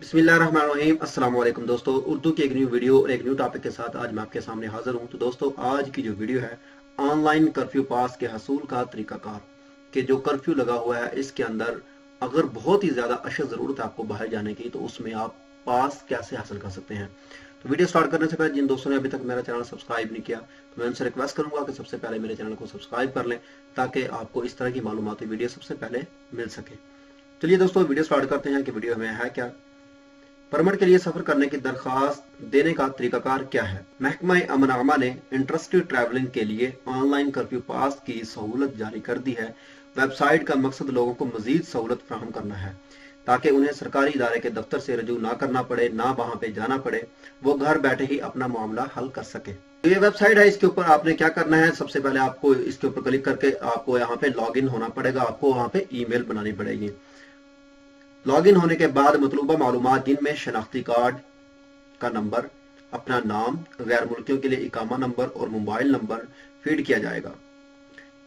बिस्मिल्लाहिर्रहमानिर्रहीम। अस्सलाम वालेकुम दोस्तों, उर्दू की एक न्यू वीडियो और एक न्यू टॉपिक के साथ आज मैं आपके सामने हाजिर हूं। तो दोस्तों, आज की जो वीडियो है ऑनलाइन कर्फ्यू पास के हसूल का तरीकाकार कि जो कर्फ्यू लगा हुआ है इसके अंदर अगर बहुत ही ज़्यादा अशद ज़रूरत है आपको बाहर जाने की तो उसमें आप पास कैसे हासिल कर सकते हैं। तो वीडियो स्टार्ट करने से पहले जिन दोस्तों ने अभी तक मेरा चैनल सब्सक्राइब नहीं किया तो मैं उनसे रिक्वेस्ट करूंगा कि सबसे पहले मेरे चैनल को सब्सक्राइब कर लें ताकि आपको इस तरह की मालूमाती वीडियो सबसे पहले मिल सके। चलिए दोस्तों, वीडियो स्टार्ट करते हैं कि वीडियो में है क्या। परमिट के लिए सफर करने की दरखास्त देने का तरीकाकार क्या है। महकमा अमन ने इंटरेस्टेड ट्रैवलिंग के लिए ऑनलाइन कर्फ्यू पास की सहूलत जारी कर दी है। वेबसाइट का मकसद लोगों को मजीद सहूलत फराहम करना है ताकि उन्हें सरकारी इदारे के दफ्तर से रजू ना करना पड़े, ना वहां पे जाना पड़े, वो घर बैठे ही अपना मामला हल कर सके। तो ये वेबसाइट है, इसके ऊपर आपने क्या करना है, सबसे पहले आपको इसके ऊपर क्लिक करके आपको यहाँ पे लॉग इन होना पड़ेगा। आपको वहां पे ईमेल बनानी पड़ेगी। लॉगिन होने के बाद मतलूबा मालूमात जिनमें शनाख्ती कार्ड का नंबर, अपना नाम, गैर मुल्कियों के लिए इकामा नंबर और मोबाइल नंबर फीड किया जाएगा।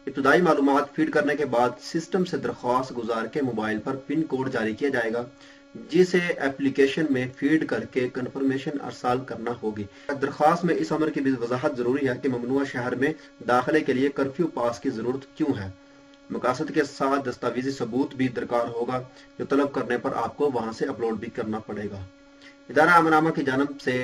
इब्तदाई मालूमात फीड करने के बाद सिस्टम से दरख्वास्त गुजार के मोबाइल पर पिन कोड जारी किया जाएगा जिसे एप्लीकेशन में फीड करके कन्फर्मेशन अरसाल करना होगी। दरख्वास्त में इस अमर की भी वजाहत जरूरी है कि ममनुआ शहर में दाखिले के लिए कर्फ्यू पास की जरूरत क्यों है। मकासद के साथ दस्तावेजी सबूत भी दरकार होगा जो तलब करने पर आपको वहां से अपलोड भी करना पड़ेगा। इदारा अमनामा की जानब से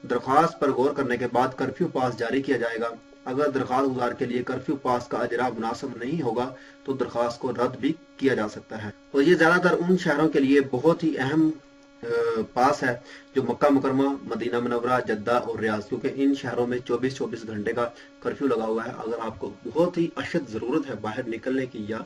दरख्वास्त पर गौर करने के बाद कर्फ्यू पास जारी किया जाएगा। अगर दरख्वास्त गुजार के लिए कर्फ्यू पास का अजरा मुनासिब नहीं होगा तो दरख्वास्त को रद्द भी किया जा सकता है। और ये ज्यादातर उन शहरों के लिए बहुत ही अहम पास है जो मक्का मुकरमा, मदीना मुनव्वरा, जद्दा और रियाज, क्योंकि इन शहरों में 24-24 घंटे का कर्फ्यू लगा हुआ है। अगर आपको बहुत ही अशद जरूरत है बाहर निकलने की या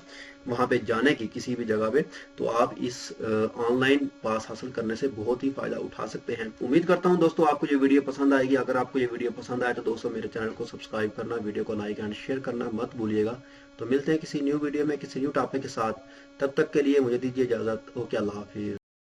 वहां पे जाने की किसी भी जगह पे, तो आप इस ऑनलाइन पास हासिल करने से बहुत ही फायदा उठा सकते हैं। उम्मीद करता हूं दोस्तों आपको ये वीडियो पसंद आएगी। अगर आपको ये वीडियो पसंद आए तो दोस्तों मेरे चैनल को सब्सक्राइब करना, वीडियो को लाइक एंड शेयर करना मत भूलिएगा। तो मिलते हैं किसी न्यू वीडियो में किसी न्यू टॉपिक के साथ। तब तक के लिए मुझे दीजिए इजाजत। ओके, अल्लाह हाफिज।